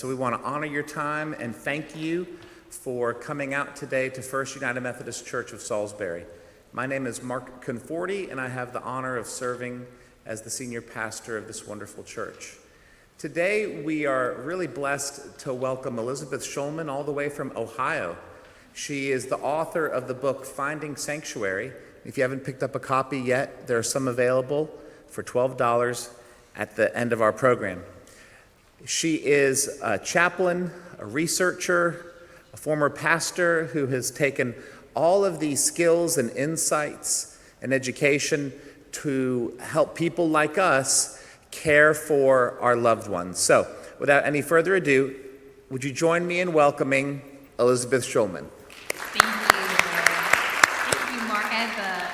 so we want to honor your time and thank you for coming out today to First United Methodist Church of Salisbury. My name is Mark Conforti, and I have the honor of serving as the senior pastor of this wonderful church. Today, we are really blessed to welcome Elizabeth Shulman all the way from Ohio. She is the author of the book, Finding Sanctuary. If you haven't picked up a copy yet, there are some available for $12 at the end of our program. She is a chaplain, a researcher, a former pastor who has taken all of these skills and insights and education to help people like us care for our loved ones. So, without any further ado, would you join me in welcoming Elizabeth Shulman? Thank you, Mark. I had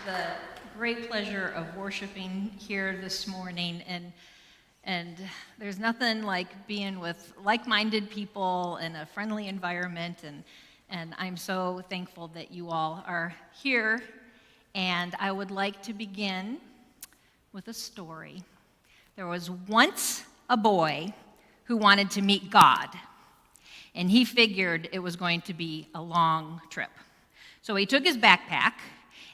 the great pleasure of worshiping here this morning, and there's nothing like being with like-minded people in a friendly environment, and I'm so thankful that you all are here. And I would like to begin with a story. There was once a boy who wanted to meet God, and he figured it was going to be a long trip. So he took his backpack,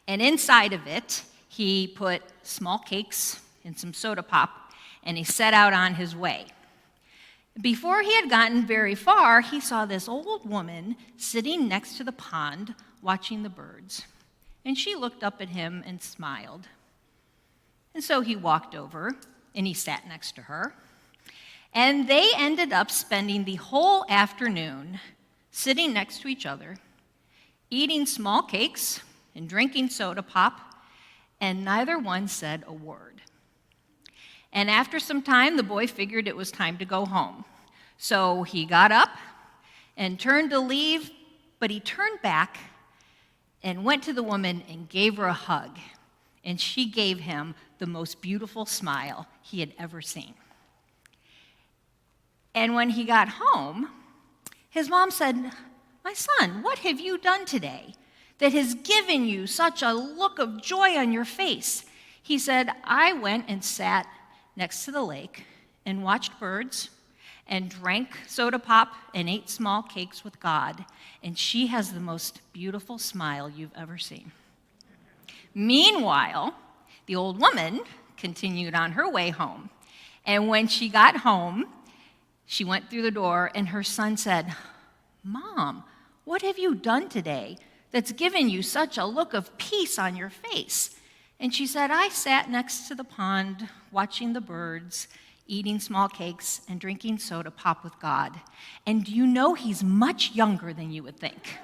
and inside of it, he put small cakes and some soda pop, and he set out on his way. Before he had gotten very far, he saw this old woman sitting next to the pond watching the birds. And she looked up at him and smiled. And so he walked over, and he sat next to her. And they ended up spending the whole afternoon sitting next to each other, eating small cakes and drinking soda pop, and neither one said a word. And after some time, the boy figured it was time to go home. So he got up and turned to leave, but he turned back and went to the woman and gave her a hug. And she gave him the most beautiful smile he had ever seen. And when he got home, his mom said, "My son, what have you done today that has given you such a look of joy on your face?" He said, "I went and sat next to the lake and watched birds and drank soda pop and ate small cakes with God, and she has the most beautiful smile you've ever seen." Meanwhile, the old woman continued on her way home, and when she got home, she went through the door, and her son said, "Mom, what have you done today that's given you such a look of peace on your face?" And she said, "I sat next to the pond, watching the birds, eating small cakes, and drinking soda pop with God. And do you know he's much younger than you would think?"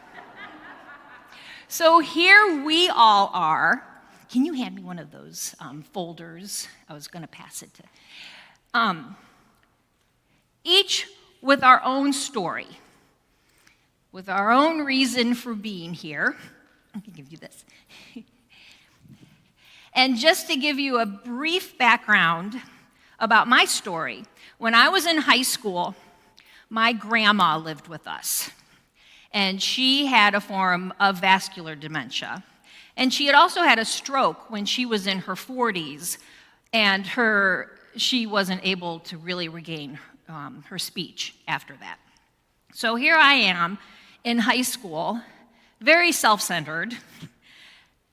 So here we all are. Can you hand me one of those folders? I was going to pass it to. Each with our own story, with our own reason for being here. I can give you this. And just to give you a brief background about my story, when I was in high school, my grandma lived with us. And she had a form of vascular dementia. And she had also had a stroke when she was in her 40s, and she wasn't able to really regain her speech after that. So here I am in high school, very self-centered,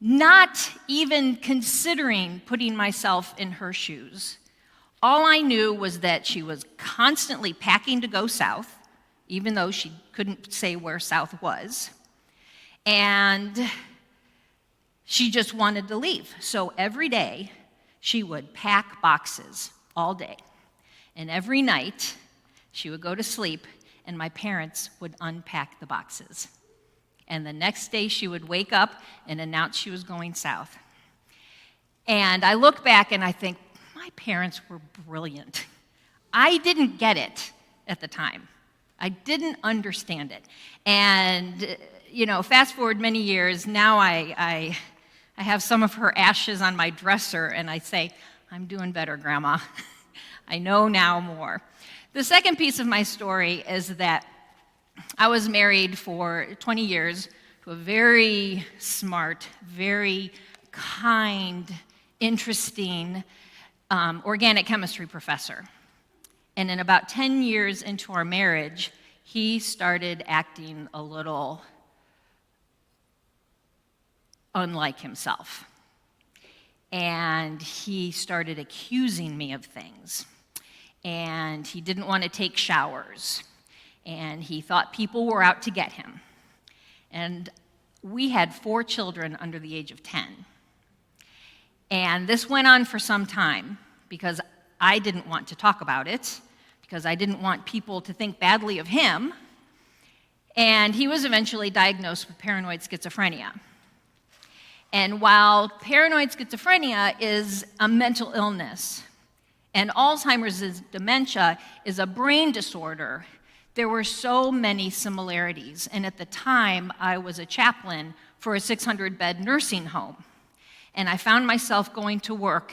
not even considering putting myself in her shoes. All I knew was that she was constantly packing to go south, even though she couldn't say where south was. And she just wanted to leave. So every day, she would pack boxes all day. And every night, she would go to sleep, and my parents would unpack the boxes. And the next day, she would wake up and announce she was going south. And I look back and I think, my parents were brilliant. I didn't get it at the time. I didn't understand it. And, fast forward many years, now I have some of her ashes on my dresser, and I say, "I'm doing better, Grandma." I know now more. The second piece of my story is that I was married for 20 years to a very smart, very kind, interesting organic chemistry professor. And in about 10 years into our marriage, he started acting a little unlike himself. And he started accusing me of things. And he didn't want to take showers. And he thought people were out to get him. And we had 4 children under the age of 10. And this went on for some time because I didn't want to talk about it, because I didn't want people to think badly of him. And he was eventually diagnosed with paranoid schizophrenia. And while paranoid schizophrenia is a mental illness, and Alzheimer's dementia is a brain disorder, there were so many similarities. And at the time, I was a chaplain for a 600-bed nursing home. And I found myself going to work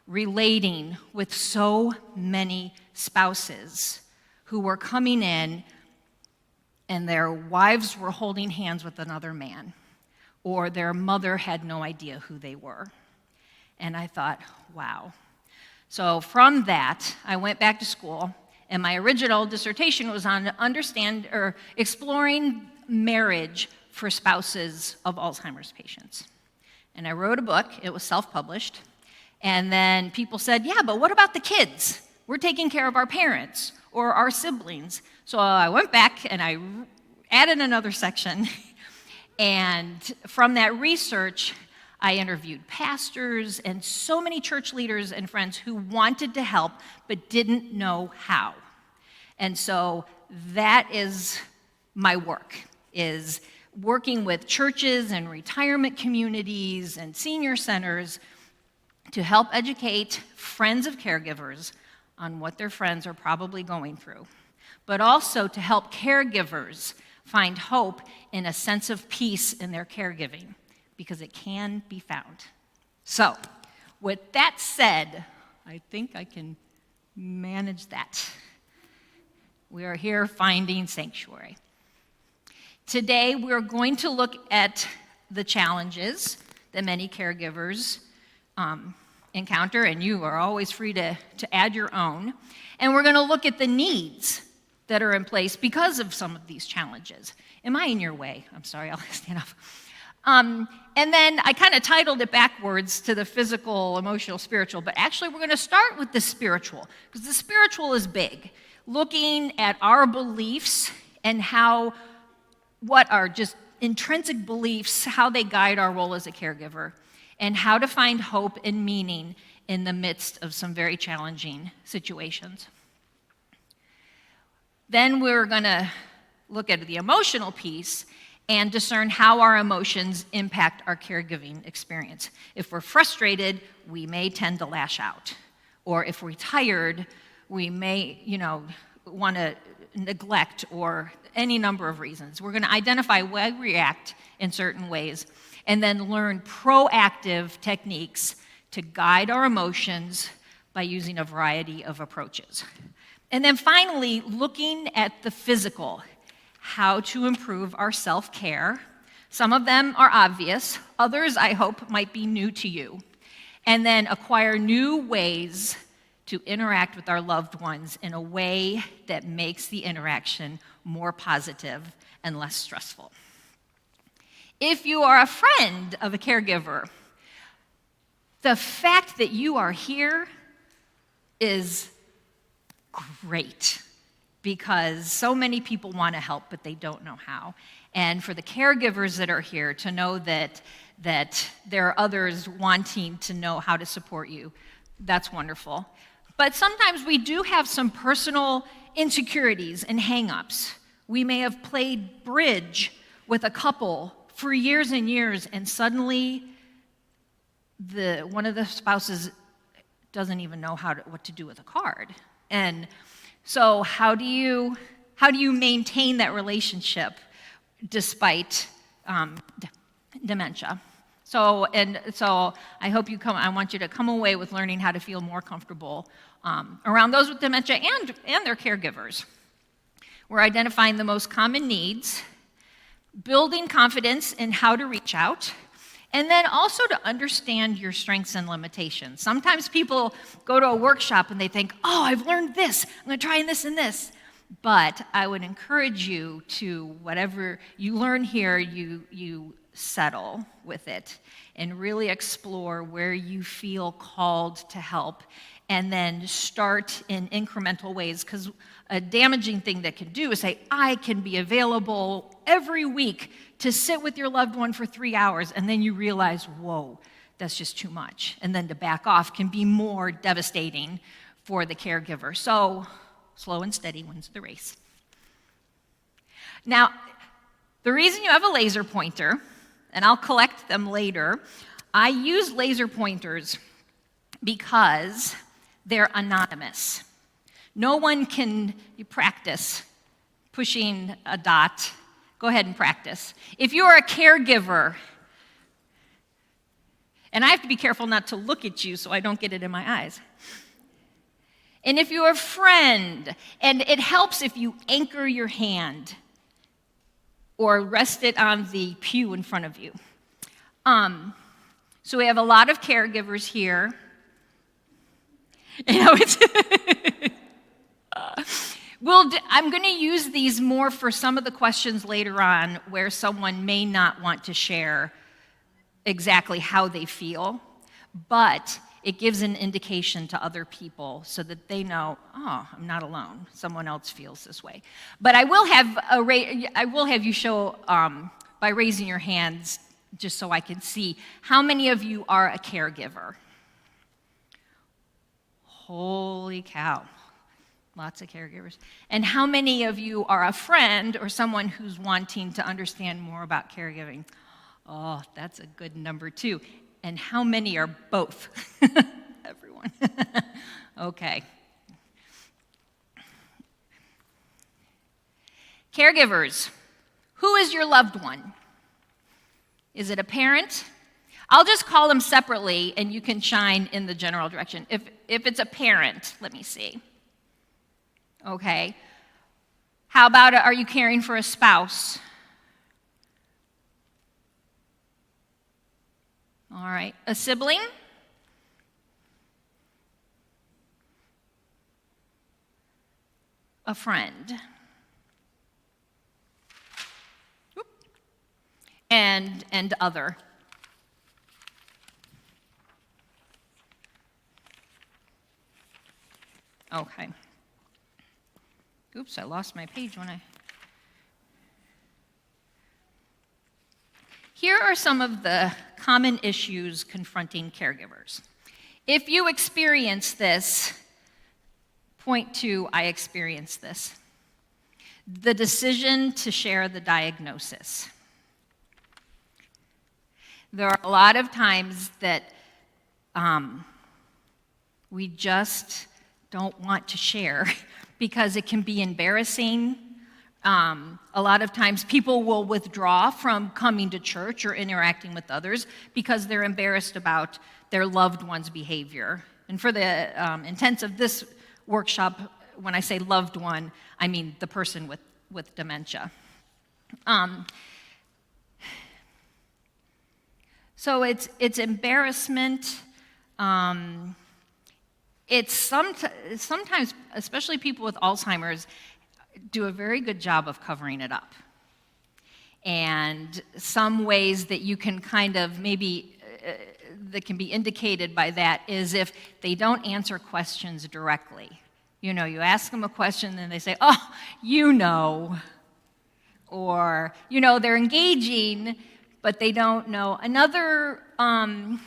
relating with so many spouses who were coming in and their wives were holding hands with another man, or their mother had no idea who they were. And I thought, wow. So from that, I went back to school, and my original dissertation was on exploring marriage for spouses of Alzheimer's patients. And I wrote a book. It was self-published. And then people said, yeah, but what about the kids? We're taking care of our parents or our siblings. So I went back and I added another section. And from that research, I interviewed pastors and so many church leaders and friends who wanted to help but didn't know how. And so that is my work, is working with churches and retirement communities and senior centers to help educate friends of caregivers on what their friends are probably going through, but also to help caregivers find hope in a sense of peace in their caregiving, because it can be found. So, with that said, I think I can manage that. We are here finding sanctuary. Today, we're going to look at the challenges that many caregivers encounter, and you are always free to add your own. And we're going to look at the needs that are in place because of some of these challenges. Am I in your way? I'm sorry, I'll stand up. And then I kind of titled it backwards to the physical, emotional, spiritual, but actually we're going to start with the spiritual, because the spiritual is big, looking at our beliefs and what are just intrinsic beliefs, how they guide our role as a caregiver, and how to find hope and meaning in the midst of some very challenging situations. Then we're going to look at the emotional piece and discern how our emotions impact our caregiving experience. If we're frustrated, we may tend to lash out. Or if we're tired, we may, want to neglect, or any number of reasons. We're going to identify why we react in certain ways and then learn proactive techniques to guide our emotions by using a variety of approaches. And then finally, looking at the physical, how to improve our self-care. Some of them are obvious, others I hope might be new to you. And then acquire new ways to interact with our loved ones in a way that makes the interaction more positive and less stressful. If you are a friend of a caregiver, the fact that you are here is great, because so many people want to help, but they don't know how. And for the caregivers that are here to know that there are others wanting to know how to support you, that's wonderful. But sometimes we do have some personal insecurities and hang-ups. We may have played bridge with a couple for years and years, and suddenly one of the spouses doesn't even know what to do with a card. And so how do you maintain that relationship despite dementia? So I hope I want you to come away with learning how to feel more comfortable around those with dementia and their caregivers. We're identifying the most common needs, building confidence in how to reach out, And then also to understand your strengths and limitations. Sometimes people go to a workshop and they think, oh, I've learned this, I'm going to try this and this. But I would encourage you to, whatever you learn here, you settle with it and really explore where you feel called to help, and then start in incremental ways, because a damaging thing that can do is say, I can be available every week to sit with your loved one for 3 hours, and then you realize, whoa, that's just too much. And then to back off can be more devastating for the caregiver. So slow and steady wins the race. Now, the reason you have a laser pointer, and I'll collect them later, I use laser pointers because they're anonymous. No one can practice pushing a dot. Go ahead and practice. If you are a caregiver, and I have to be careful not to look at you so I don't get it in my eyes. And if you're a friend, and it helps if you anchor your hand or rest it on the pew in front of you. So we have a lot of caregivers here. You know, I'm going to use these more for some of the questions later on where someone may not want to share exactly how they feel, but it gives an indication to other people so that they know, oh, I'm not alone. Someone else feels this way. But I will have you show by raising your hands, just so I can see how many of you are a caregiver. Holy cow, lots of caregivers. And how many of you are a friend or someone who's wanting to understand more about caregiving? Oh, that's a good number too. And how many are both? Everyone. Okay. Caregivers, who is your loved one? Is it a parent? I'll just call them separately, and you can shine in the general direction. If it's a parent, let me see. Okay. How about, are you caring for a spouse? All right. A sibling? A friend? Whoop. And other. Okay. Oops, I lost my page when I... Here are some of the common issues confronting caregivers. If you experience this, point to, I experienced this. The decision to share the diagnosis. There are a lot of times that we just don't want to share because it can be embarrassing. A lot of times people will withdraw from coming to church or interacting with others because they're embarrassed about their loved one's behavior. And for the intents of this workshop, when I say loved one, I mean the person with dementia. So it's embarrassment. It's sometimes, especially people with Alzheimer's, do a very good job of covering it up. And some ways that you can kind of maybe, that can be indicated by that is if they don't answer questions directly. You know, you ask them a question and they say, oh, you know. Or, you know, they're engaging, but they don't know. Another sign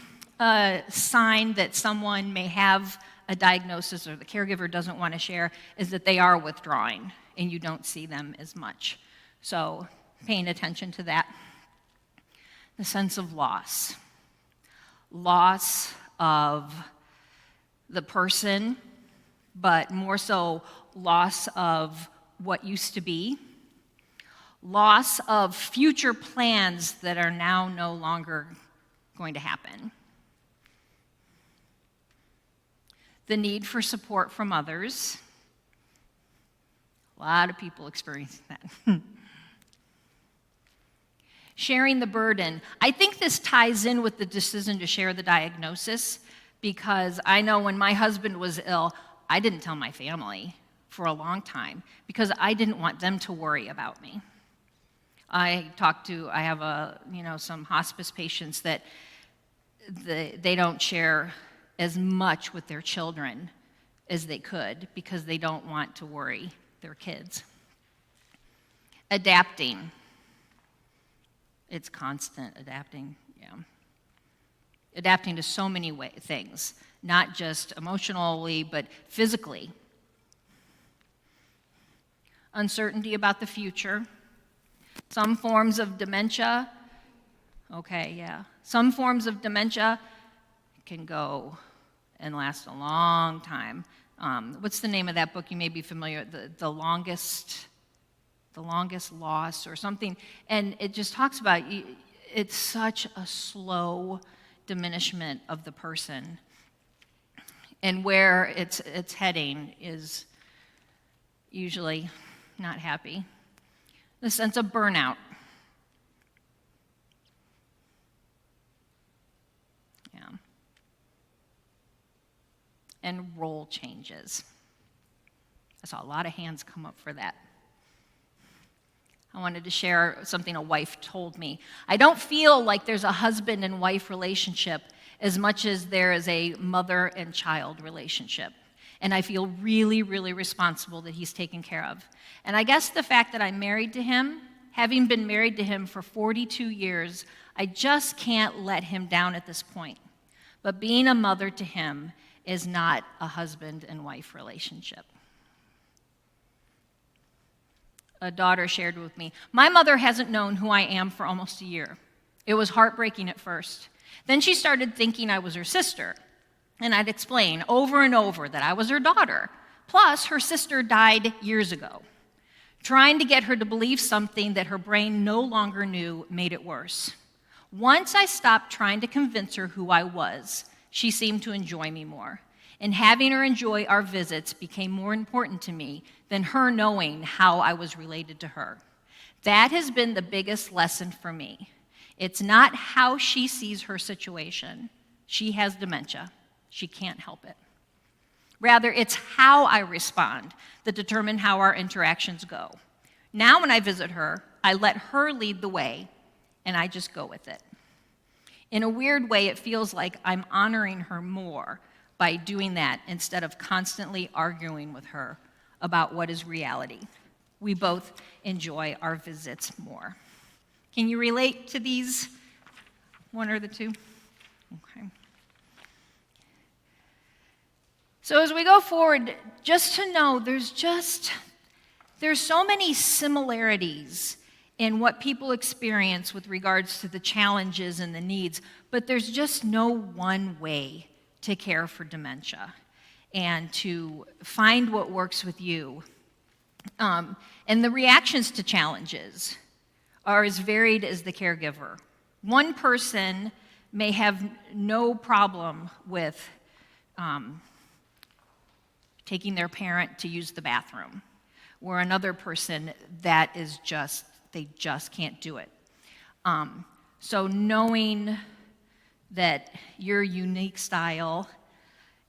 that someone may have a diagnosis or the caregiver doesn't want to share is that they are withdrawing and you don't see them as much. So paying attention to that. The sense of loss. Loss of the person, but more so loss of what used to be. Loss of future plans that are now no longer going to happen. The need for support from others. A lot of people experience that. sharing the burden. I think this ties in with the decision to share the diagnosis, because I know when my husband was ill, I didn't tell my family for a long time because I didn't want them to worry about me. I have some hospice patients that they don't share as much with their children as they could because they don't want to worry their kids. Adapting. It's constant adapting, yeah. Adapting to so many things, not just emotionally, but physically. Uncertainty about the future. Some forms of dementia, some forms of dementia can go and last a long time. What's the name of that book? You may be familiar, the longest loss or something. And it just talks about it's such a slow diminishment of the person. And where it's heading is usually not happy. The sense of burnout. Yeah. And role changes. I saw a lot of hands come up for that. I wanted to share something a wife told me. I don't feel like there's a husband and wife relationship as much as there is a mother and child relationship. And I feel really, really responsible that he's taken care of. And I guess the fact that I'm married to him, having been married to him for 42 years, I just can't let him down at this point. But being a mother to him is not a husband and wife relationship. A daughter shared with me, my mother hasn't known who I am for almost a year. It was heartbreaking at first. Then she started thinking I was her sister. And I'd explain over and over that I was her daughter. Plus, her sister died years ago. Trying to get her to believe something that her brain no longer knew made it worse. Once I stopped trying to convince her who I was, she seemed to enjoy me more. And having her enjoy our visits became more important to me than her knowing how I was related to her. That has been the biggest lesson for me. It's not how she sees her situation. She has dementia. She can't help it. Rather, it's how I respond that determine how our interactions go. Now when I visit her, I let her lead the way, and I just go with it. In a weird way, it feels like I'm honoring her more by doing that instead of constantly arguing with her about what is reality. We both enjoy our visits more. Can you relate to these? One or the two? Okay. So as we go forward, just to know there's so many similarities in what people experience with regards to the challenges and the needs, but there's just no one way to care for dementia and to find what works with you. And the reactions to challenges are as varied as the caregiver. One person may have no problem with taking their parent to use the bathroom, where another person they just can't do it. So knowing that your unique style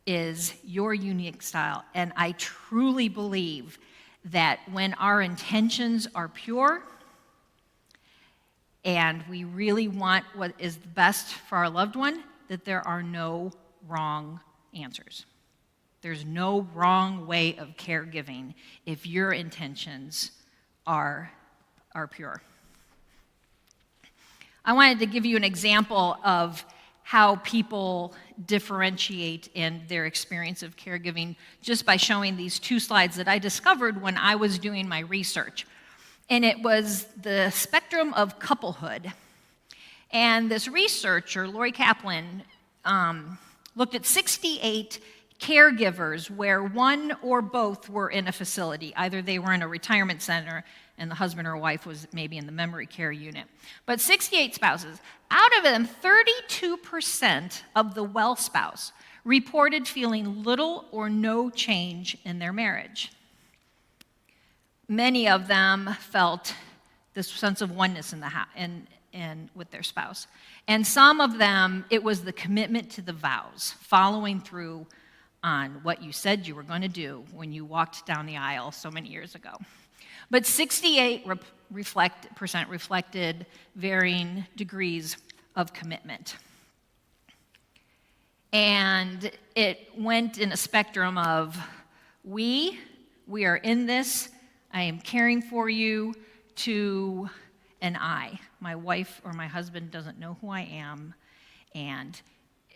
is your unique style, and I truly believe that when our intentions are pure and we really want what is the best for our loved one, that there are no wrong answers. There's no wrong way of caregiving if your intentions are pure. I wanted to give you an example of how people differentiate in their experience of caregiving just by showing these two slides that I discovered when I was doing my research. And it was the spectrum of couplehood. And this researcher, Lori Kaplan, looked at 68 caregivers where one or both were in a facility. Either they were in a retirement center and the husband or wife was maybe in the memory care unit. But 68 spouses. Out of them, 32% of the well spouse reported feeling little or no change in their marriage. Many of them felt this sense of oneness in and with their spouse. And some of them, it was the commitment to the vows, following through on what you said you were going to do when you walked down the aisle so many years ago. But 68% reflected varying degrees of commitment. And it went in a spectrum of we are in this, I am caring for you, to an I. My wife or my husband doesn't know who I am. And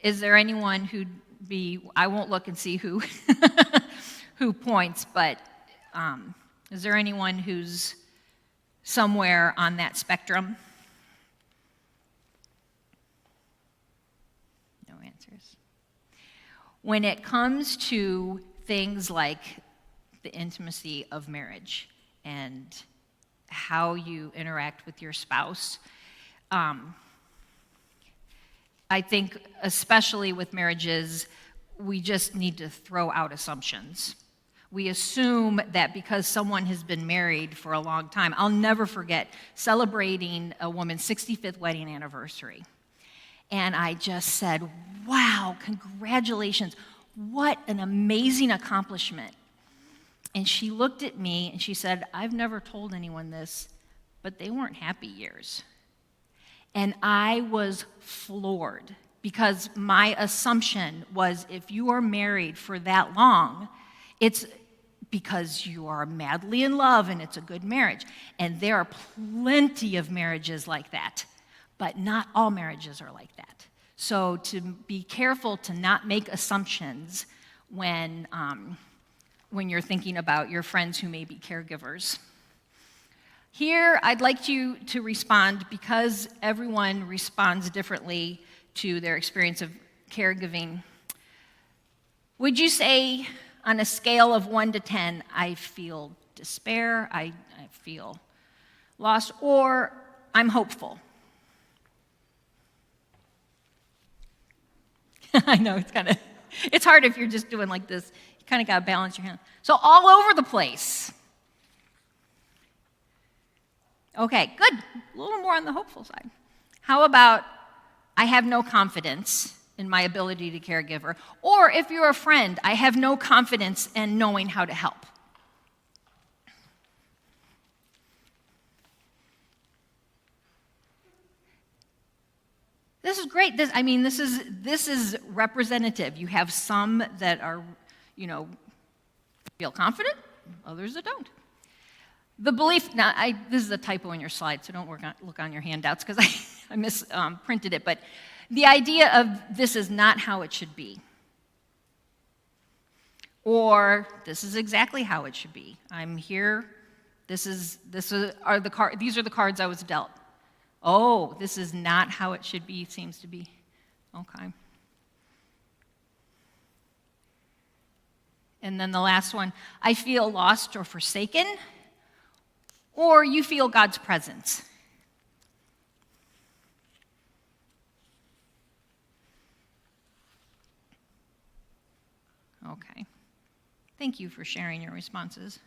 is there anyone who'd be, I won't look and see who who points, but is there anyone who's somewhere on that spectrum? No answers. When it comes to things like the intimacy of marriage and how you interact with your spouse, I think especially with marriages, we just need to throw out assumptions. We assume that because someone has been married for a long time, I'll never forget celebrating a woman's 65th wedding anniversary. And I just said, wow, congratulations. What an amazing accomplishment. And she looked at me and she said, I've never told anyone this, but they weren't happy years. And I was floored because my assumption was if you are married for that long, it's because you are madly in love and it's a good marriage. And there are plenty of marriages like that, but not all marriages are like that. So to be careful to not make assumptions when you're thinking about your friends who may be caregivers. Here, I'd like you to respond, because everyone responds differently to their experience of caregiving. Would you say, on a scale of 1 to 10, I feel despair, I feel lost, or I'm hopeful? I know, it's hard if you're just doing like this. You kind of got to balance your hand. So all over the place. Okay, good. A little more on the hopeful side. How about I have no confidence in my ability to caregiver? Or if you're a friend, I have no confidence in knowing how to help. This is great. This is representative. You have some that are, feel confident, others that don't. The belief, now this is a typo in your slide, so don't look on your handouts because I misprinted it, but the idea of this is not how it should be. Or this is exactly how it should be. I'm here, these are the cards I was dealt. Oh, this is not how it should be, seems to be. Okay. And then the last one, I feel lost or forsaken, or you feel God's presence. Okay. Thank you for sharing your responses.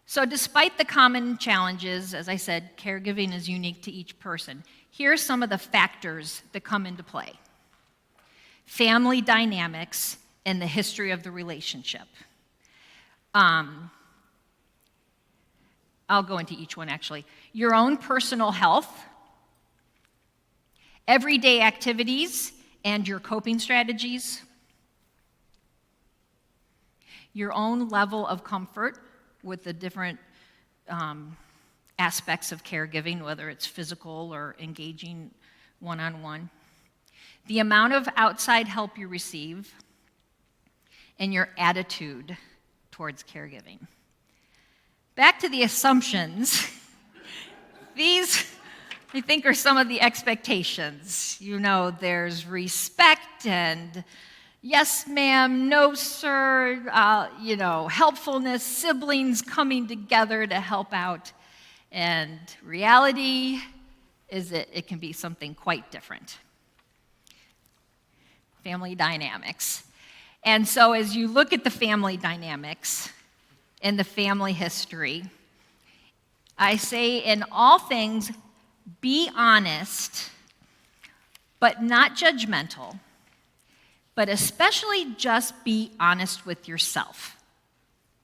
So despite the common challenges, as I said, caregiving is unique to each person. Here are some of the factors that come into play. Family dynamics and the history of the relationship. I'll go into each one, actually. Your own personal health, everyday activities, and your coping strategies. Your own level of comfort with the different aspects of caregiving, whether it's physical or engaging one-on-one. The amount of outside help you receive, and your attitude towards caregiving. Back to the assumptions. These, I think, are some of the expectations. There's respect and yes, ma'am, no, sir, helpfulness, siblings coming together to help out. And reality is that it can be something quite different. Family dynamics. And so as you look at the family dynamics and the family history, I say in all things, be honest, but not judgmental, but especially just be honest with yourself.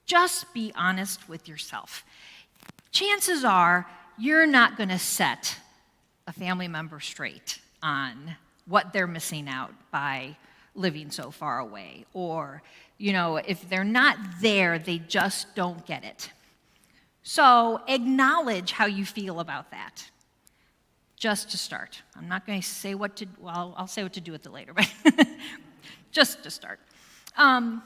Just be honest with yourself. Chances are you're not going to set a family member straight on what they're missing out by living so far away. Or, if they're not there, they just don't get it. So acknowledge how you feel about that. Just to start. I'm not going to say I'll say what to do with it later, but just to start. And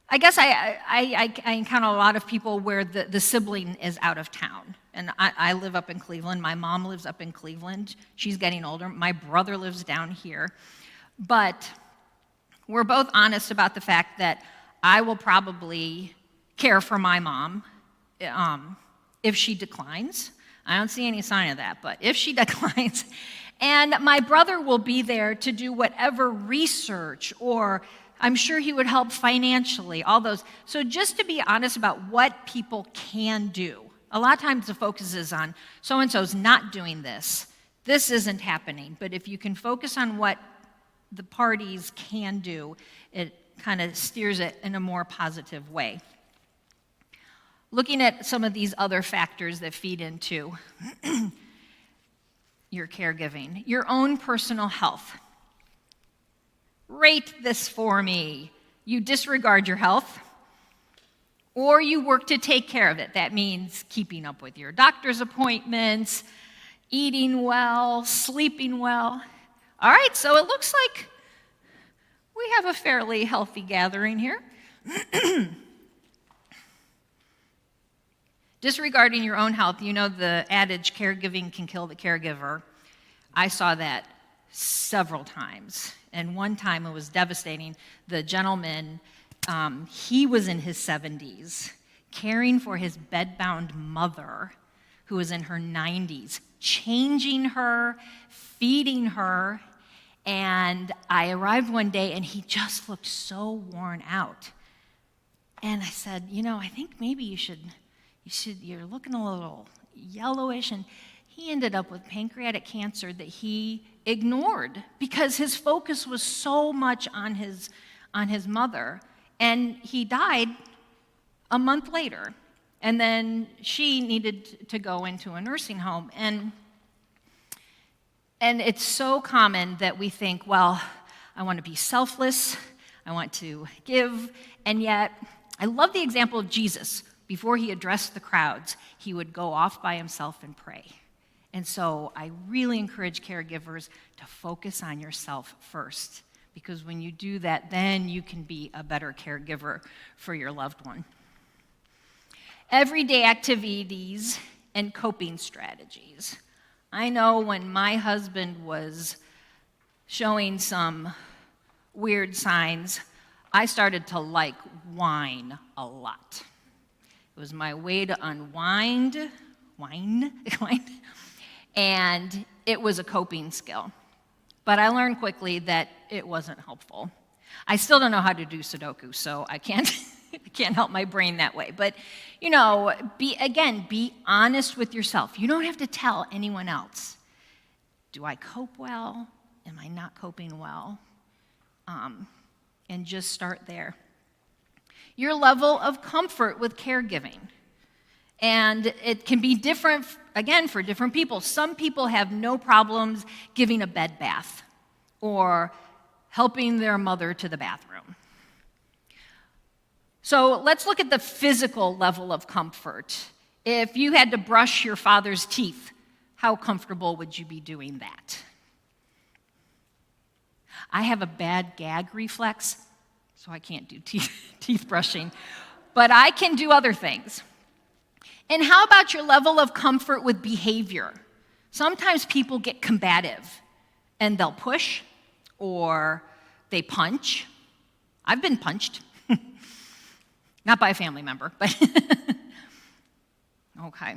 I guess I encounter a lot of people where the sibling is out of town. And I live up in Cleveland. My mom lives up in Cleveland. She's getting older. My brother lives down here. But we're both honest about the fact that I will probably care for my mom if she declines. I don't see any sign of that, but if she declines. And my brother will be there to do whatever research, or I'm sure he would help financially, all those. So just to be honest about what people can do. A lot of times the focus is on so-and-so's not doing this. This isn't happening. But if you can focus on what the parties can do, it kind of steers it in a more positive way. Looking at some of these other factors that feed into your caregiving, your own personal health. Rate this for me. You disregard your health, or you work to take care of it. That means keeping up with your doctor's appointments, eating well, sleeping well. All right, so it looks like we have a fairly healthy gathering here. Disregarding your own health, the adage, caregiving can kill the caregiver. I saw that several times. And one time it was devastating. The gentleman, he was in his 70s, caring for his bedbound mother, who was in her 90s, changing her, feeding her. And I arrived one day, and he just looked so worn out. And I said, I think maybe you're looking a little yellowish. And he ended up with pancreatic cancer that he ignored because his focus was so much on his mother. And he died a month later. And then she needed to go into a nursing home. And it's so common that we think, well, I want to be selfless, I want to give, and yet I love the example of Jesus. Before he addressed the crowds, he would go off by himself and pray. And so I really encourage caregivers to focus on yourself first, because when you do that, then you can be a better caregiver for your loved one. Everyday activities and coping strategies. I know when my husband was showing some weird signs, I started to like wine a lot. It was my way to unwind, and it was a coping skill. But I learned quickly that it wasn't helpful. I still don't know how to do Sudoku, so I can't help my brain that way. But, be honest with yourself. You don't have to tell anyone else. Do I cope well? Am I not coping well? And just start there. Your level of comfort with caregiving. And it can be different, again, for different people. Some people have no problems giving a bed bath or helping their mother to the bathroom. So let's look at the physical level of comfort. If you had to brush your father's teeth, how comfortable would you be doing that? I have a bad gag reflex, so I can't do teeth brushing, but I can do other things. And how about your level of comfort with behavior? Sometimes people get combative, and they'll push, or they punch. I've been punched. Not by a family member, but okay.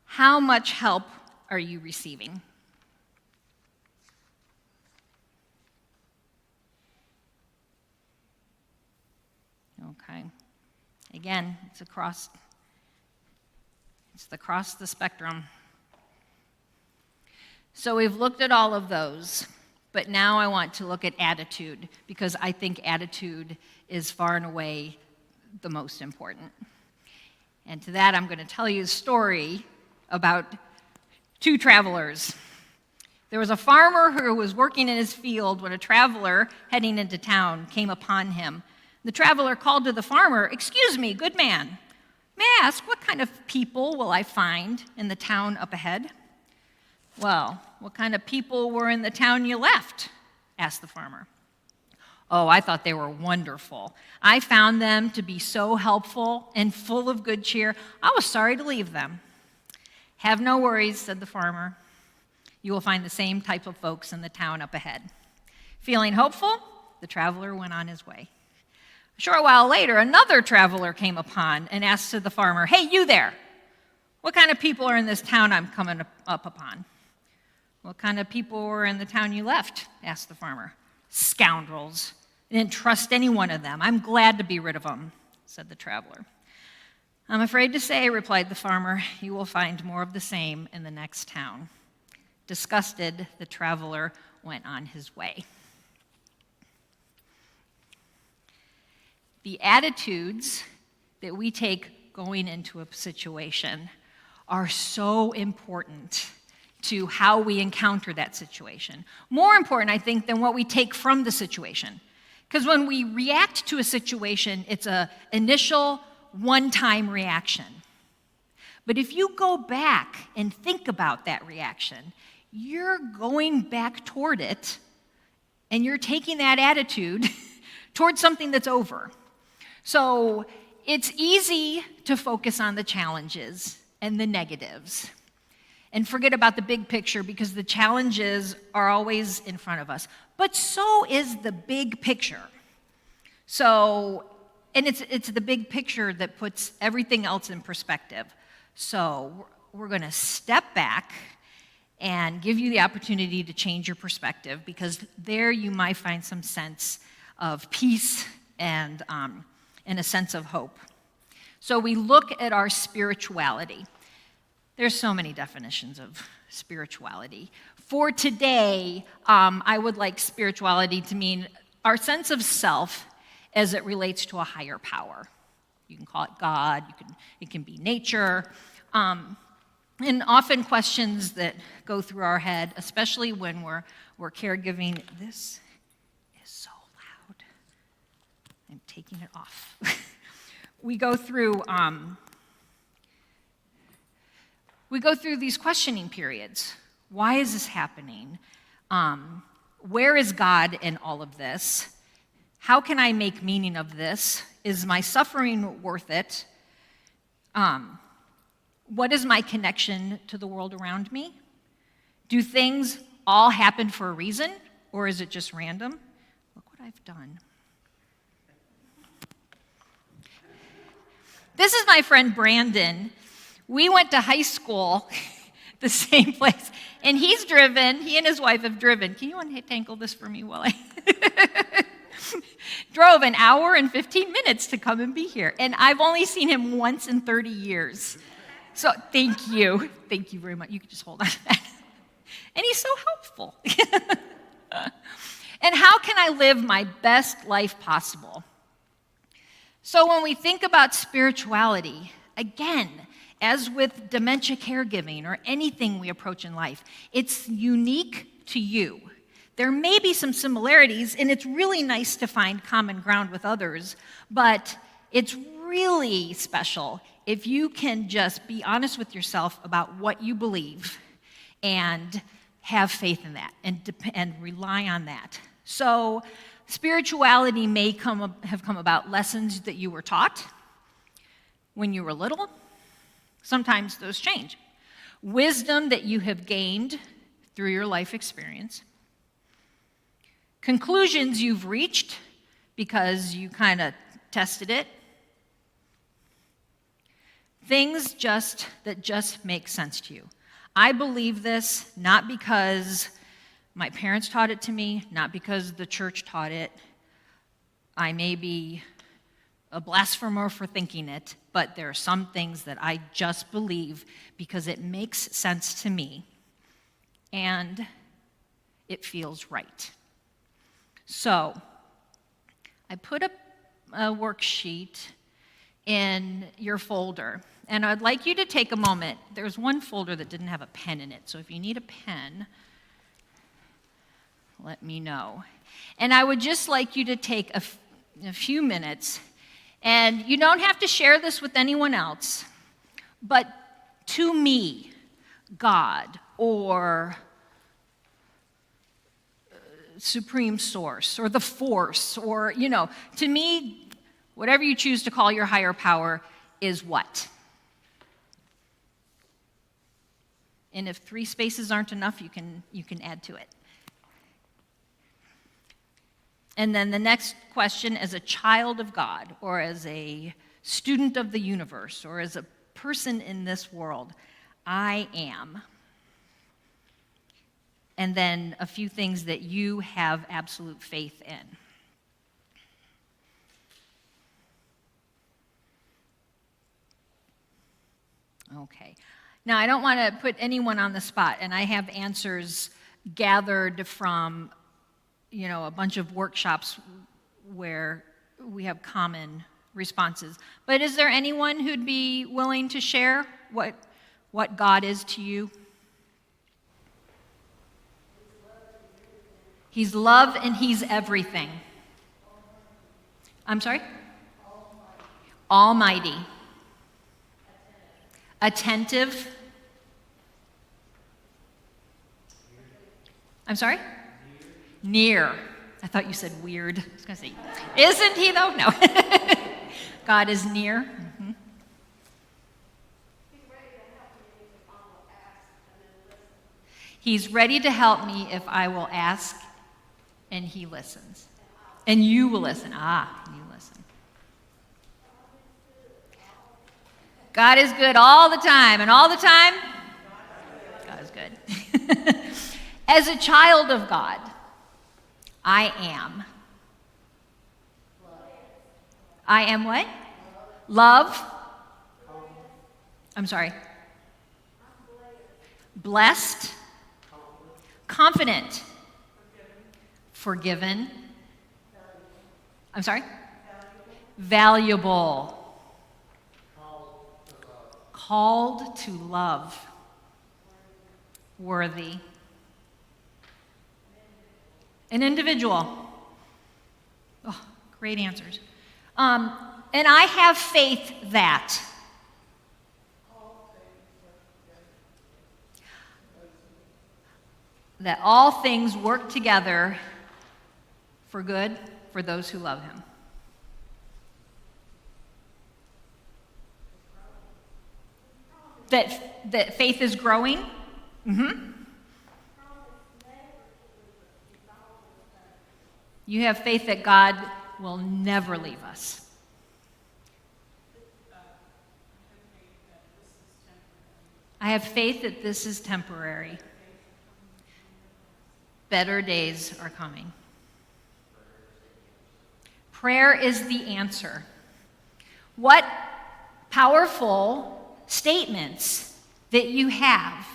How much help are you receiving? Okay. Again, it's across the spectrum. So we've looked at all of those, but now I want to look at attitude, because I think attitude is far and away the most important. And to that, I'm going to tell you a story about two travelers. There was a farmer who was working in his field when a traveler heading into town came upon him. The traveler called to the farmer, "Excuse me, good man, may I ask what kind of people will I find in the town up ahead?" "Well, what kind of people were in the town you left?" asked the farmer. "Oh, I thought they were wonderful. I found them to be so helpful and full of good cheer, I was sorry to leave them." "Have no worries," said the farmer. "You will find the same type of folks in the town up ahead." Feeling hopeful, the traveler went on his way. A short while later, another traveler came upon and asked to the farmer, "Hey, you there, what kind of people are in this town I'm coming up upon?" "What kind of people were in the town you left?" asked the farmer. "Scoundrels. I didn't trust any one of them. I'm glad to be rid of them," said the traveler. "I'm afraid to say," replied the farmer, "you will find more of the same in the next town." Disgusted, the traveler went on his way. The attitudes that we take going into a situation are so important to how we encounter that situation. More important, I think, than what we take from the situation. Because when we react to a situation, it's an initial, one-time reaction. But if you go back and think about that reaction, you're going back toward it, and you're taking that attitude towards something that's over. So it's easy to focus on the challenges and the negatives and forget about the big picture, because the challenges are always in front of us. But so is the big picture. And it's the big picture that puts everything else in perspective. So we're going to step back and give you the opportunity to change your perspective, because there you might find some sense of peace and a sense of hope. So we look at our spirituality. There's so many definitions of spirituality. For today, I would like spirituality to mean our sense of self as it relates to a higher power. You can call it God, it can be nature, and often questions that go through our head, especially when we're caregiving. This is so loud. I'm taking it off. We go through these questioning periods. Why is this happening? Where is God in all of this? How can I make meaning of this? Is my suffering worth it? What is my connection to the world around me? Do things all happen for a reason, or is it just random? Look what I've done. This is my friend Brandon. We went to high school, the same place, and he and his wife have driven. Can you untangle this for me while I drove an hour and 15 minutes to come and be here, and I've only seen him once in 30 years. So thank you. Thank you very much. You can just hold on to that. And he's so helpful. And how can I live my best life possible? So when we think about spirituality, again, as with dementia caregiving or anything we approach in life, it's unique to you. There may be some similarities, and it's really nice to find common ground with others, but it's really special if you can just be honest with yourself about what you believe and have faith in that and rely on that. So spirituality may have come about lessons that you were taught when you were little. Sometimes those change. Wisdom that you have gained through your life experience. Conclusions you've reached because you kind of tested it. Things that just make sense to you. I believe this not because my parents taught it to me, not because the church taught it. I may be a blasphemer for thinking it, but there are some things that I just believe because it makes sense to me and it feels right. So I put a worksheet in your folder, and I'd like you to take a moment. There's one folder that didn't have a pen in it, so if you need a pen, let me know. And I would just like you to take a few minutes, and you don't have to share this with anyone else, but to me, God, or supreme source, or the force, or, to me, whatever you choose to call your higher power is what? And if 3 spaces aren't enough, you can add to it. And then the next question, as a child of God, or as a student of the universe, or as a person in this world, I am. And then a few things that you have absolute faith in. Okay. Now, I don't want to put anyone on the spot, and I have answers gathered from, a bunch of workshops where we have common responses. But is there anyone who'd be willing to share what God is to you? He's love and he's everything. I'm sorry? Almighty. Attentive. I'm sorry? Near. I thought you said weird. I was going to say, isn't he though? No. God is near. Mm-hmm. He's ready to help me if I will ask, and he listens. And you will listen. You listen. God is good all the time, and all the time, God is good. As a child of God, I am. I am what? Love. I'm sorry. Blessed. Confident. Forgiven. I'm sorry? Valuable. Called to love. Worthy. An individual. Oh, great answers. And I have faith that all things work together for good for those who love him. That faith is growing. Mm-hmm. You have faith that God will never leave us. I have faith that this is temporary. Better days are coming. Prayer is the answer. What powerful statements that you have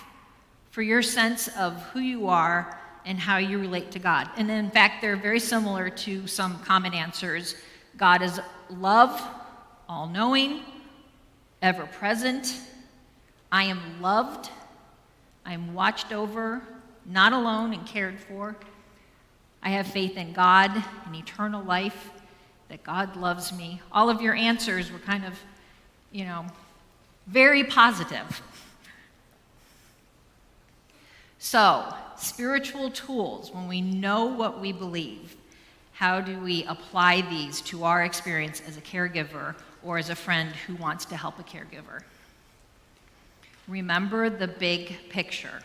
for your sense of who you are and how you relate to God. And in fact, they're very similar to some common answers. God is love, all-knowing, ever-present. I am loved. I am watched over, not alone and cared for. I have faith in God and eternal life, that God loves me. All of your answers were kind of, very positive. So, spiritual tools, when we know what we believe, how do we apply these to our experience as a caregiver or as a friend who wants to help a caregiver? Remember the big picture.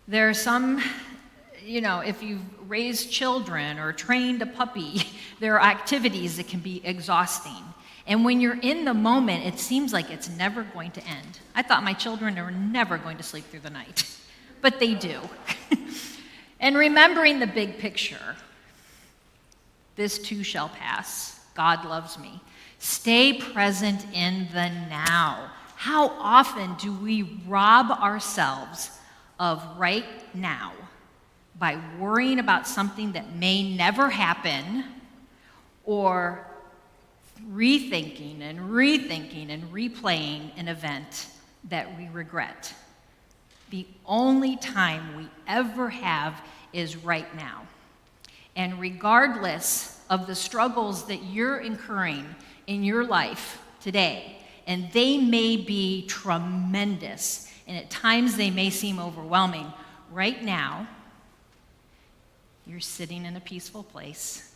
There are some, if you've raised children or trained a puppy, there are activities that can be exhausting. And when you're in the moment, it seems like it's never going to end. I thought my children were never going to sleep through the night, but they do. And remembering the big picture, this too shall pass. God loves me. Stay present in the now. How often do we rob ourselves of right now by worrying about something that may never happen, or rethinking and replaying an event that we regret? The only time we ever have is right now. And regardless of the struggles that you're incurring in your life today, and they may be tremendous, and at times they may seem overwhelming, right now, you're sitting in a peaceful place.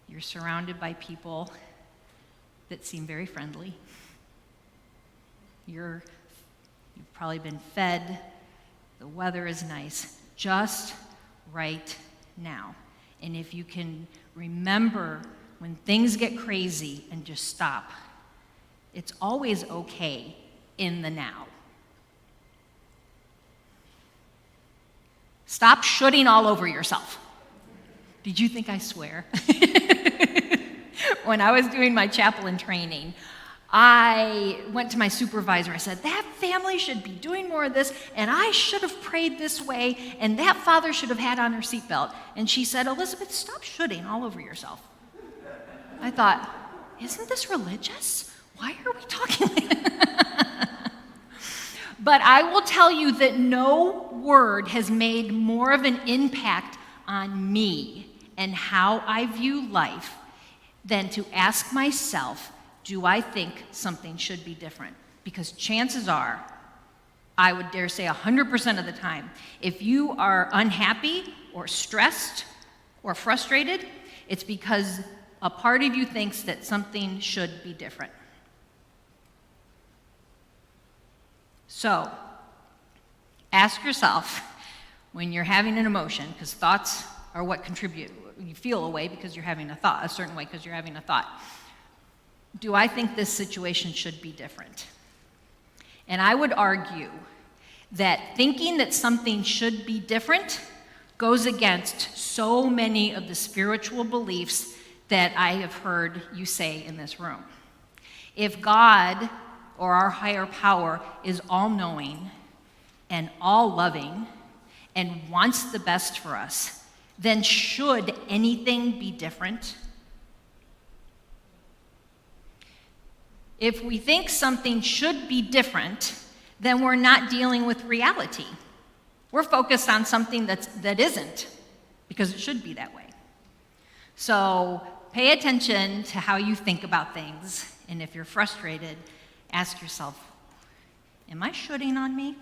You're surrounded by people that seem very friendly. You've probably been fed. The weather is nice, just right now. And if you can remember when things get crazy and just stop, it's always okay in the now. Stop shooting all over yourself. Did you think I swear? When I was doing my chaplain training, I went to my supervisor. I said, that family should be doing more of this, and I should have prayed this way, and that father should have had on her seatbelt. And she said, Elizabeth, stop shooting all over yourself. I thought, isn't this religious? Why are we talking like that? But I will tell you that no word has made more of an impact on me and how I view life than to ask myself, do I think something should be different? Because chances are, I would dare say 100% of the time, if you are unhappy or stressed or frustrated, it's because a part of you thinks that something should be different. So, ask yourself when you're having an emotion, because thoughts are what contribute. You feel a way because you're having a thought, a certain way because you're having a thought. Do I think this situation should be different? And I would argue that thinking that something should be different goes against so many of the spiritual beliefs that I have heard you say in this room. If God or our higher power is all-knowing and all-loving and wants the best for us, then should anything be different? If we think something should be different, then we're not dealing with reality. We're focused on something that isn't, because it should be that way. So pay attention to how you think about things, and if you're frustrated, ask yourself, am I shooting on me?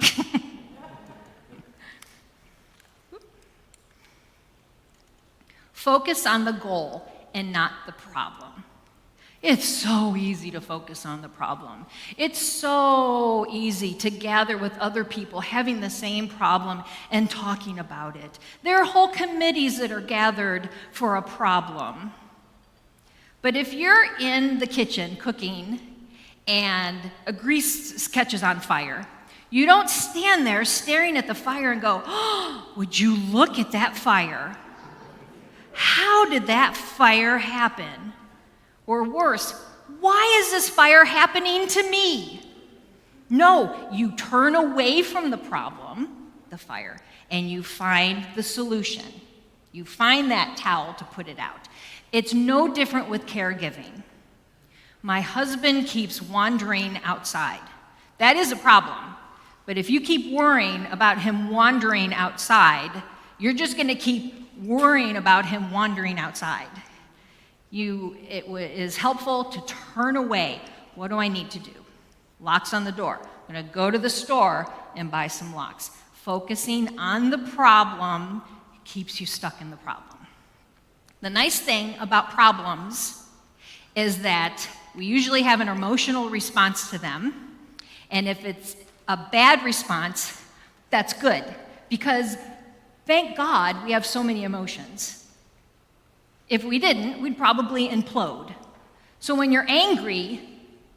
Focus on the goal and not the problem. It's so easy to focus on the problem. It's so easy to gather with other people having the same problem and talking about it. There are whole committees that are gathered for a problem. But if you're in the kitchen cooking and a grease catches on fire, you don't stand there staring at the fire and go, oh, would you look at that fire? How did that fire happen? Or worse, why is this fire happening to me? No, you turn away from the problem, the fire, and you find the solution. You find that towel to put it out. It's no different with caregiving. My husband keeps wandering outside. That is a problem. But if you keep worrying about him wandering outside, you're just going to keep worrying about him wandering outside. It is helpful to turn away. What do I need to do? Locks on the door. I'm going to go to the store and buy some locks. Focusing on the problem keeps you stuck in the problem. The nice thing about problems is that we usually have an emotional response to them, and if it's a bad response, that's good, because thank God we have so many emotions. If we didn't, we'd probably implode. So when you're angry,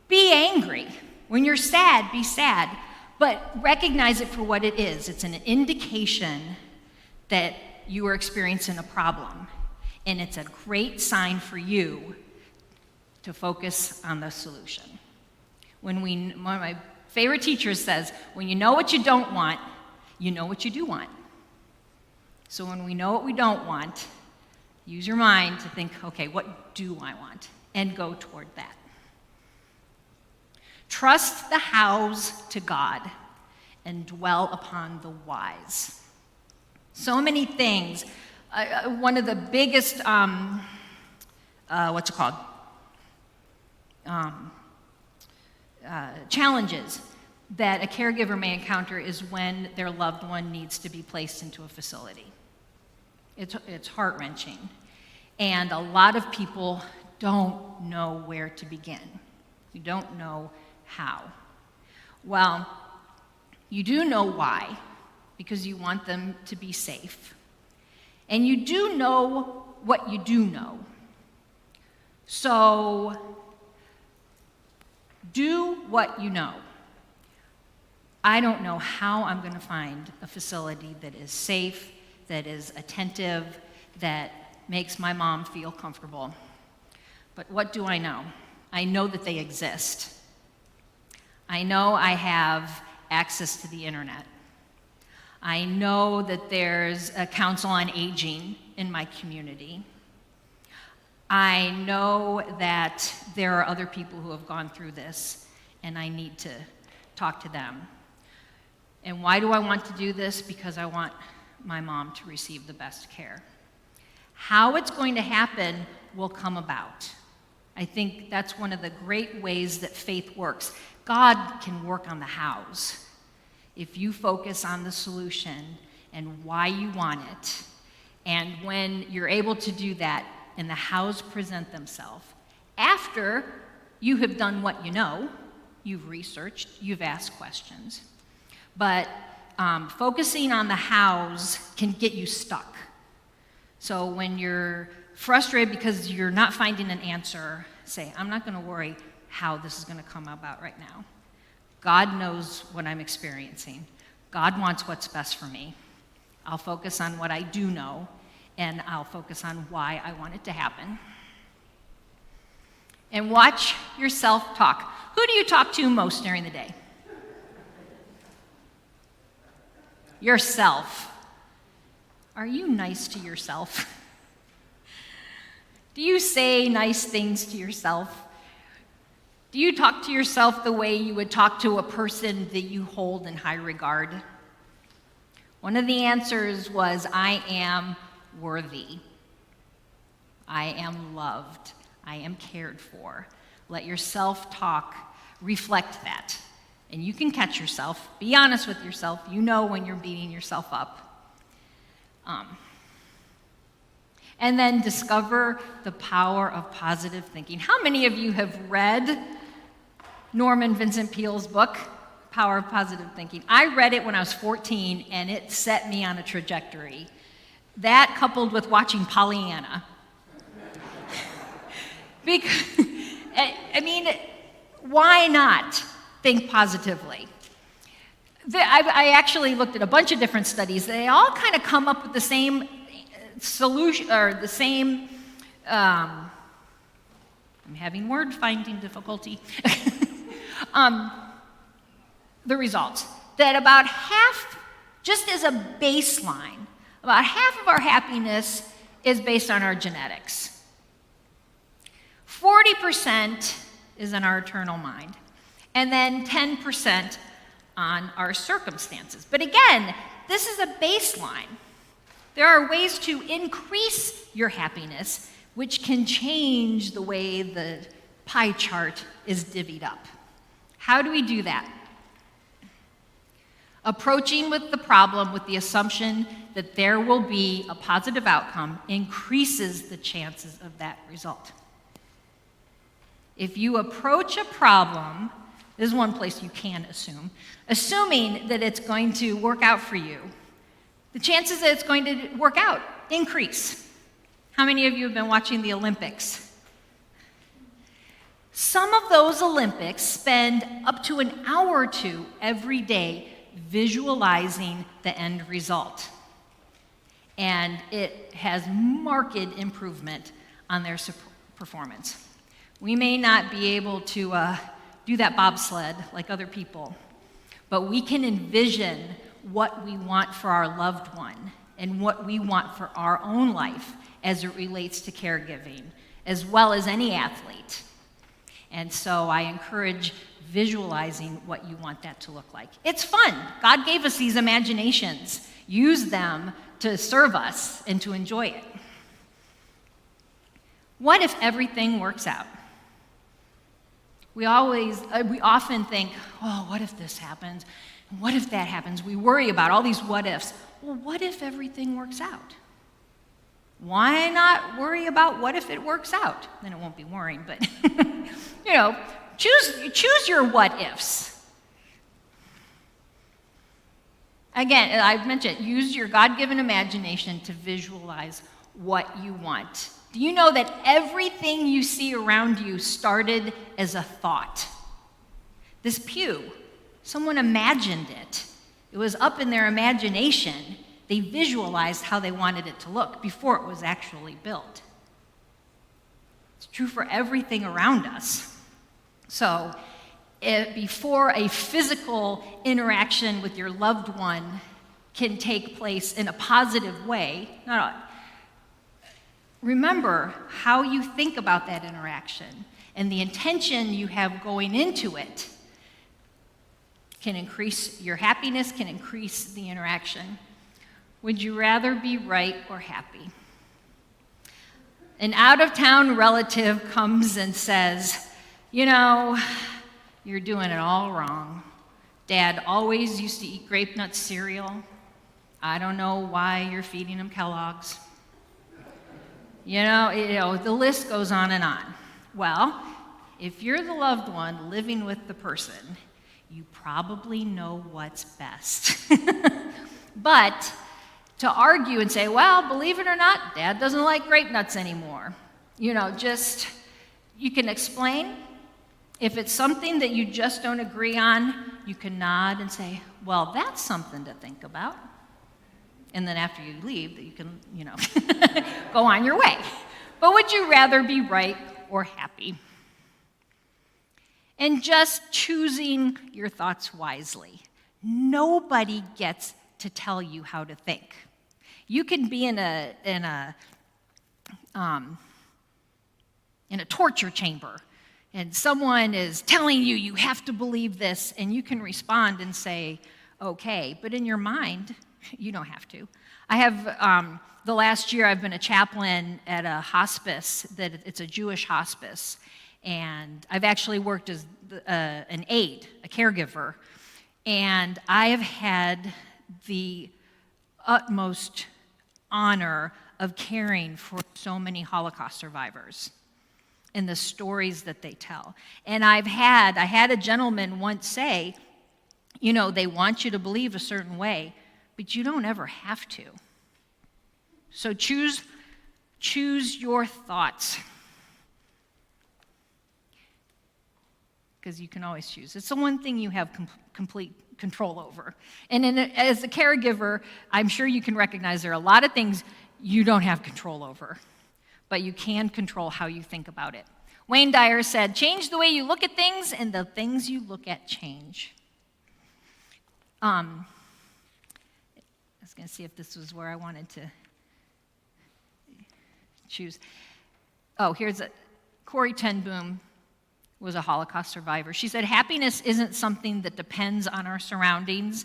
be angry. When you're sad, be sad. But recognize it for what it is. It's an indication that you are experiencing a problem. And it's a great sign for you to focus on the solution. One of my favorite teachers says, when you know what you don't want, you know what you do want. So when we know what we don't want, use your mind to think, okay, what do I want? And go toward that. Trust the hows to God and dwell upon the whys. So many things. One of the biggest, challenges that a caregiver may encounter is when their loved one needs to be placed into a facility. It's heart-wrenching. And a lot of people don't know where to begin. You don't know how. Well, you do know why, because you want them to be safe. And you do know what you do know. So, do what you know. I don't know how I'm going to find a facility that is safe, that is attentive, that makes my mom feel comfortable. But what do I know? I know that they exist. I know I have access to the internet. I know that there's a council on aging in my community. I know that there are other people who have gone through this, and I need to talk to them. And why do I want to do this? Because I want my mom to receive the best care. How it's going to happen will come about. I think that's one of the great ways that faith works. God can work on the hows. If you focus on the solution and why you want it, and when you're able to do that and the hows present themselves, after you have done what you know, you've researched, you've asked questions, but focusing on the hows can get you stuck. So when you're frustrated because you're not finding an answer, say, I'm not going to worry how this is going to come about right now. God knows what I'm experiencing. God wants what's best for me. I'll focus on what I do know, and I'll focus on why I want it to happen. And watch yourself talk. Who do you talk to most during the day? Yourself. Are you nice to yourself? Do you say nice things to yourself? Do you talk to yourself the way you would talk to a person that you hold in high regard? One of the answers was, I am worthy. I am loved. I am cared for. Let your self-talk reflect that. And you can catch yourself. Be honest with yourself. You know when you're beating yourself up. And then discover the power of positive thinking. How many of you have read Norman Vincent Peale's book, Power of Positive Thinking? I read it when I was 14, and it set me on a trajectory. That coupled with watching Pollyanna. Because, I mean, why not think positively? I actually looked at a bunch of different studies. They all kind of come up with the same solution, or the same, I'm having word finding difficulty. The results. That about half, just as a baseline, about half of our happiness is based on our genetics. 40% is in our eternal mind. And then 10% on our circumstances. But again, this is a baseline. There are ways to increase your happiness, which can change the way the pie chart is divvied up. How do we do that? Approaching with the problem with the assumption that there will be a positive outcome increases the chances of that result. If you approach a problem, this is one place you can assume, assuming that it's going to work out for you, the chances that it's going to work out increase. How many of you have been watching the Olympics? Some of those Olympics spend up to an hour or two every day visualizing the end result. and it has marked improvement on their performance. We may not be able to do that bobsled like other people, but we can envision what we want for our loved one and what we want for our own life as it relates to caregiving, as well as any athlete. And so I encourage visualizing what you want that to look like. It's fun. God gave us these imaginations. Use them to serve us and to enjoy it. What if everything works out? We often think, oh, what if this happens? What if that happens? We worry about all these what ifs. Well, what if everything works out? Why not worry about what if it works out? Then it won't be worrying, but choose your what ifs. Again, I've mentioned, use your God-given imagination to visualize what you want. Do you know that everything you see around you started as a thought? This pew, someone imagined it. It was up in their imagination. They visualized how they wanted it to look before it was actually built. It's true for everything around us. So, before a physical interaction with your loved one can take place in a positive way, remember how you think about that interaction and the intention you have going into it can increase your happiness, can increase the interaction. Would you rather be right or happy? An out-of-town relative comes and says, you're doing it all wrong. Dad always used to eat grape nut cereal. I don't know why you're feeding him Kellogg's. The list goes on and on. Well, if you're the loved one living with the person, you probably know what's best. But to argue and say, well, believe it or not, Dad doesn't like grape nuts anymore. You can explain. If it's something that you just don't agree on, you can nod and say, well, that's something to think about. And then after you leave, you can, go on your way. But would you rather be right or happy? And just choosing your thoughts wisely. Nobody gets to tell you how to think. You can be in a torture chamber, and someone is telling you you have to believe this, and you can respond and say, okay, but in your mind, you don't have to. I have, the last year I've been a chaplain at a hospice, it's a Jewish hospice, and I've actually worked as an aide, a caregiver, and I have had the utmost honor of caring for so many Holocaust survivors and the stories that they tell. And I had a gentleman once say, they want you to believe a certain way, but you don't ever have to. So choose your thoughts. Because you can always choose. It's the one thing you have complete control over. And as a caregiver, I'm sure you can recognize there are a lot of things you don't have control over, but you can control how you think about it. Wayne Dyer said, change the way you look at things, and the things you look at change. I was going to see if this was where I wanted to choose. Oh, here's Corrie ten Boom was a Holocaust survivor. She said, happiness isn't something that depends on our surroundings.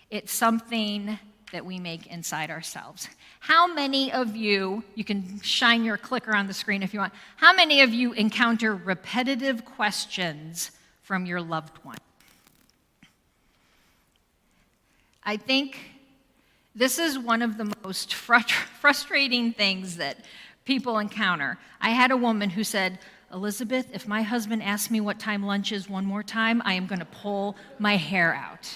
It's something that we make inside ourselves. How many of you can shine your clicker on the screen if you want, how many of you encounter repetitive questions from your loved one? I think this is one of the most frustrating things that people encounter. I had a woman who said, Elizabeth, if my husband asks me what time lunch is one more time, I am going to pull my hair out.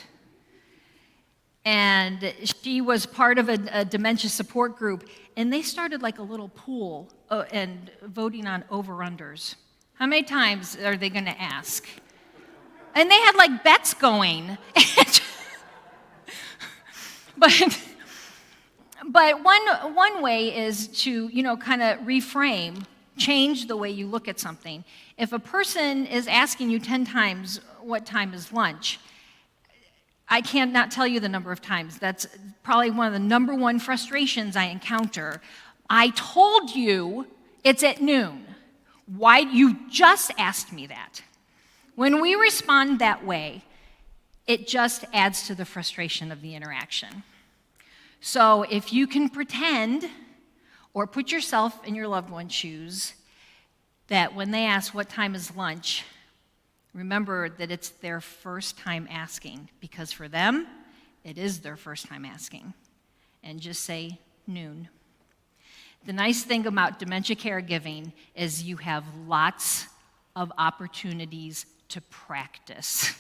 And she was part of a dementia support group, and they started like a little pool and voting on over-unders. How many times are they going to ask? And they had like But one way is to, kind of reframe, change the way you look at something. If a person is asking you 10 times, what time is lunch? I cannot tell you the number of times. That's probably one of the number one frustrations I encounter. I told you it's at noon. Why you just asked me that? When we respond that way, it just adds to the frustration of the interaction. So if you can pretend or put yourself in your loved one's shoes that when they ask what time is lunch, remember that it's their first time asking, because for them, it is their first time asking. And just say noon. The nice thing about dementia caregiving is you have lots of opportunities to practice.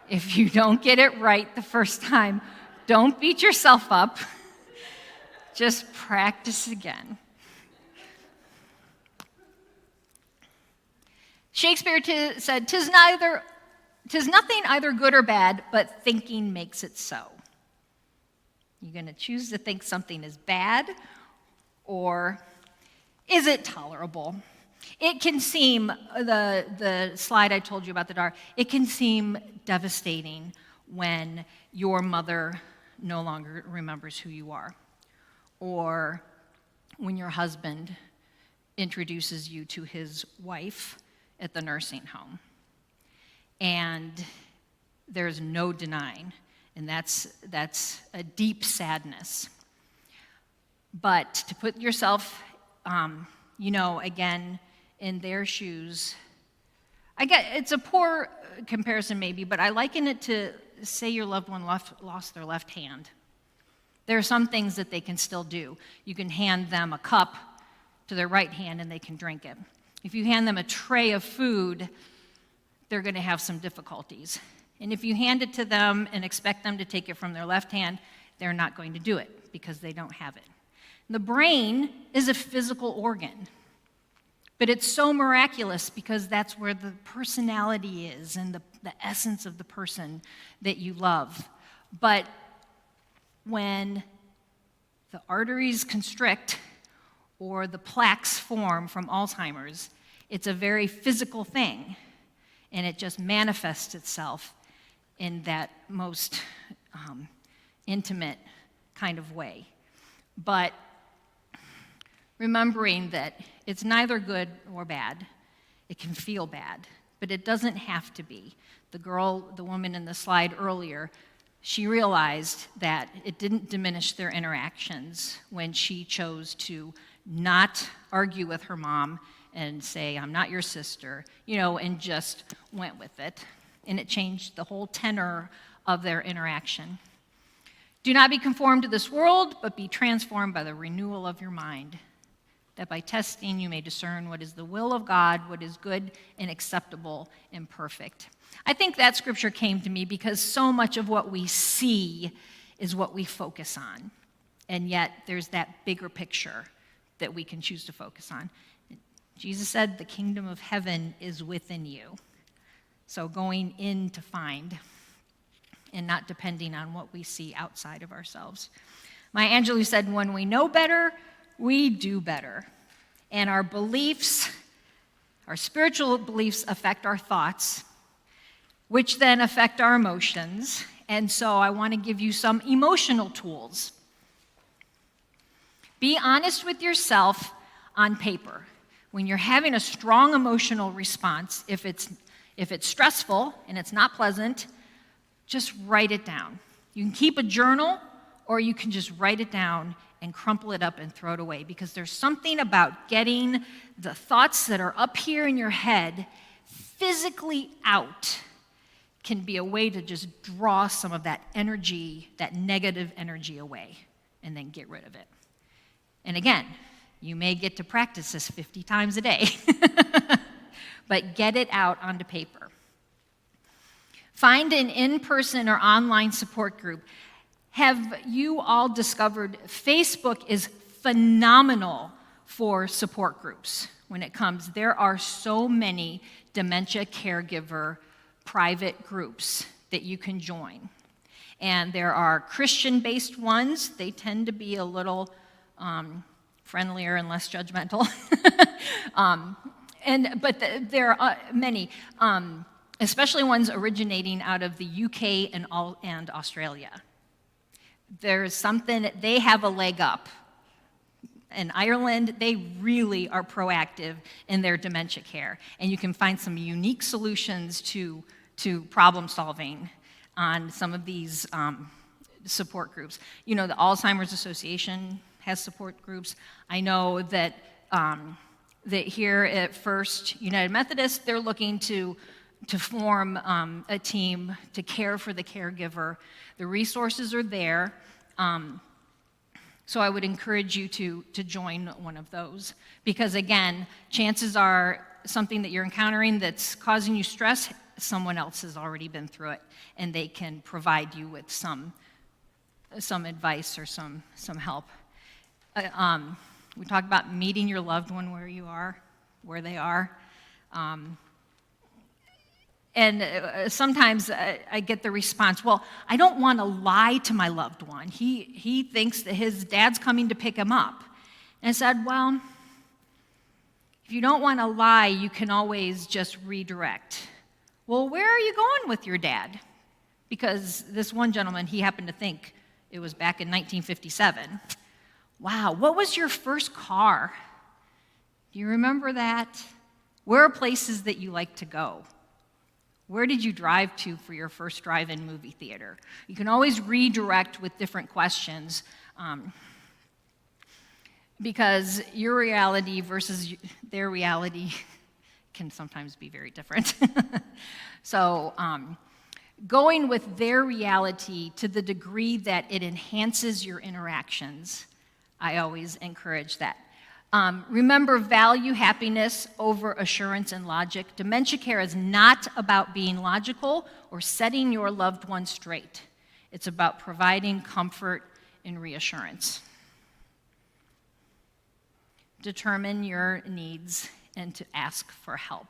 If you don't get it right the first time, don't beat yourself up. Just practice again. Shakespeare said, "'Tis nothing either good or bad, but thinking makes it so." You're going to choose to think something is bad, or is it tolerable? It can seem, the slide I told you about the dog, it can seem devastating when your mother no longer remembers who you are, or when your husband introduces you to his wife at the nursing home. And there's no denying, and that's a deep sadness. But to put yourself, again, in their shoes, it's a poor comparison maybe, but I liken it to, say your loved one lost their left hand. There are some things that they can still do. You can hand them a cup to their right hand and they can drink it. If you hand them a tray of food, they're going to have some difficulties. And if you hand it to them and expect them to take it from their left hand, they're not going to do it because they don't have it. The brain is a physical organ, but it's so miraculous because that's where the personality is and the essence of the person that you love. But when the arteries constrict or the plaques form from Alzheimer's, it's a very physical thing, and it just manifests itself in that most intimate kind of way. But remembering that it's neither good or bad, it can feel bad, but it doesn't have to be. The woman in the slide earlier, she realized that it didn't diminish their interactions when she chose to not argue with her mom and say, "I'm not your sister," and just went with it. And it changed the whole tenor of their interaction. "Do not be conformed to this world, but be transformed by the renewal of your mind, that by testing you may discern what is the will of God, what is good and acceptable and perfect." I think that scripture came to me because so much of what we see is what we focus on. And yet there's that bigger picture that we can choose to focus on. Jesus said, "The kingdom of heaven is within you." So going in to find, and not depending on what we see outside of ourselves. Maya Angelou said, "When we know better, we do better." And our beliefs, our spiritual beliefs affect our thoughts, which then affect our emotions. And so I want to give you some emotional tools. Be honest with yourself on paper. When you're having a strong emotional response, if it's stressful and it's not pleasant, just write it down. You can keep a journal, or you can just write it down and crumple it up and throw it away, because there's something about getting the thoughts that are up here in your head physically out can be a way to just draw some of that energy, that negative energy away, and then get rid of it. And again, you may get to practice this 50 times a day, but get it out onto paper. Find an in-person or online support group. Have you all discovered Facebook is phenomenal for support groups when it comes? There are so many dementia caregiver private groups that you can join. And there are Christian-based ones. They tend to be a little friendlier and less judgmental. But there are many, especially ones originating out of the UK and Australia. There's something, they have a leg up. In Ireland, they really are proactive in their dementia care, and you can find some unique solutions to problem solving on some of these support groups. You know, the Alzheimer's Association has support groups. I know that that here at First United Methodist, they're looking to form a team to care for the caregiver. The resources are there. So I would encourage you to join one of those, because again, chances are something that you're encountering that's causing you stress, someone else has already been through it, and they can provide you with some advice or some help. We talked about meeting your loved one where they are. And sometimes I get the response, well, I don't want to lie to my loved one. He thinks that his dad's coming to pick him up. And I said, well, if you don't want to lie, you can always just redirect. Well, where are you going with your dad? Because this one gentleman, he happened to think it was back in 1957. Wow, what was your first car? Do you remember that? Where are places that you like to go? Where did you drive to for your first drive-in movie theater? You can always redirect with different questions, because your reality versus their reality can sometimes be very different. So going with their reality to the degree that it enhances your interactions, I always encourage that. Remember, value happiness over assurance and logic. Dementia care is not about being logical or setting your loved one straight. It's about providing comfort and reassurance. Determine your needs and to ask for help.